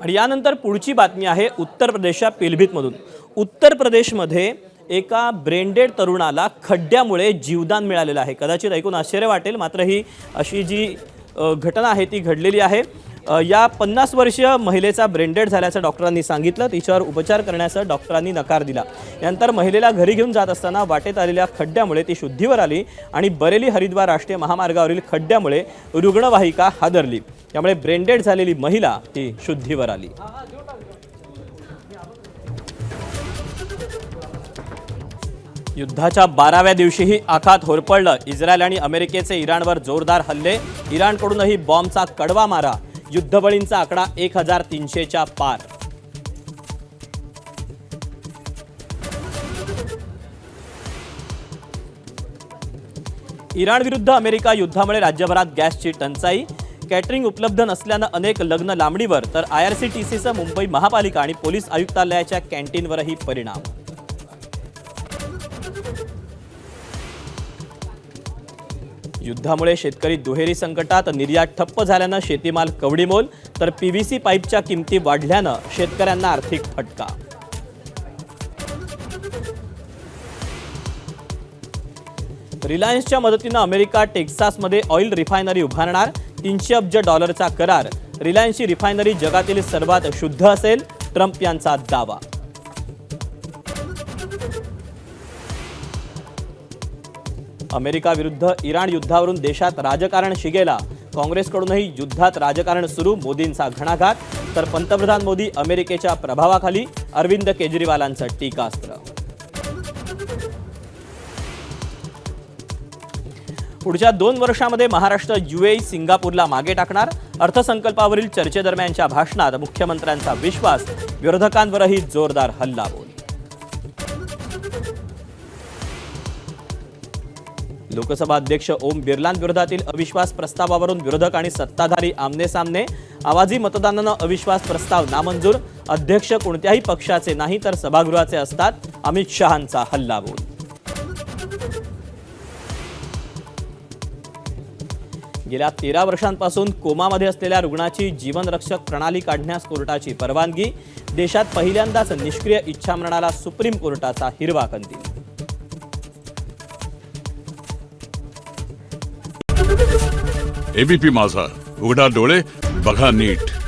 आणि यानंतर पुढची बातमी आहे उत्तर प्रदेशच्या पिलभीतमधून। उत्तर प्रदेशमध्ये एका ब्रेनडेड तरुणाला खड्ड्यामुळे जीवदान मिळालेलं आहे। कदाचित ऐकून आश्चर्य वाटेल, मात्र ही अशी जी घटना आहे ती घडलेली आहे। या 50 वर्षीय महिलेचा ब्रेनडेड झाल्याचं डॉक्टरांनी सांगितलं। तिच्यावर उपचार करण्याचा डॉक्टरांनी नकार दिला। यानंतर महिलेला घरी घेऊन जात असताना वाटेत आलेल्या खड्ड्यामुळे ती शुद्धीवर आली आणि बरेली हरिद्वार राष्ट्रीय महामार्गावरील खड्ड्यामुळे रुग्णवाहिका हादरली। त्यामुळे ब्रेनडेड झालेली महिला ती शुद्धीवर आली। युद्धाच्या 12व्या दिवशीही आखात होरपळलं। इस्रायल आणि अमेरिकेचे इराणवर जोरदार हल्ले। इराणकडूनही बॉम्बचा कडवा मारा। युद्धबळींचा आकडा 1300च्या पार। इराण विरुद्ध अमेरिका युद्धामुळे राज्यभरात गॅसची टंचाई। कॅटरिंग उपलब्ध नसल्यानं अनेक लग्न लांबणीवर, तर IRCTCचं मुंबई महापालिका आणि पोलीस आयुक्तालयाच्या कॅन्टीनवरही परिणाम। युद्धामुळे शेतकरी दुहेरी संकटात। निर्यात ठप्प झाल्यानं शेतीमाल कवडीमोल, तर PVC पाईपच्या किमती वाढल्यानं शेतकऱ्यांना आर्थिक फटका। रिलायन्सच्या मदतीनं अमेरिका टेक्सासमध्ये ऑइल रिफायनरी उभारणार। $300 अब्ज करार। रिलायन्सची रिफायनरी जगातील सर्वात शुद्ध असेल, ट्रम्प यांचा दावा। अमेरिका विरुद्ध इराण युद्धावरून देशात राजकारण शिगेला। काँग्रेसकडूनही युद्धात राजकारण सुरू। मोदींचा घणाघात, तर पंतप्रधान मोदी अमेरिकेच्या प्रभावाखाली। अरविंद केजरीवालांचं टीकास्त्र। पुढच्या 2 वर्षांमध्ये महाराष्ट्र UAE सिंगापूरला मागे टाकणार। अर्थसंकल्पावरील चर्चेदरम्यानच्या भाषणात मुख्यमंत्र्यांचा विश्वास। विरोधकांवरही जोरदार हल्लाबोल। लोकसभा अध्यक्ष ओम बिर्लांविरोधातील अविश्वास प्रस्तावावरून विरोधक आणि सत्ताधारी आमने-सामने। आवाजी मतदानानं अविश्वास प्रस्ताव नामंजूर। अध्यक्ष कोणत्याही पक्षाचे नाही, तर सभागृहाचे असतात। अमित शहांचा हल्लाबोल। गेल्या 13 वर्षांपासून कोमामध्ये असलेल्या रुग्णाची जीवनरक्षक प्रणाली काढण्यास कोर्टाची परवानगी। देशात पहिल्यांदाच निष्क्रिय इच्छामरणाला सुप्रीम कोर्टाचा हिरवा कंदील। ABP माझा, उघडा डोळे बघा नीट।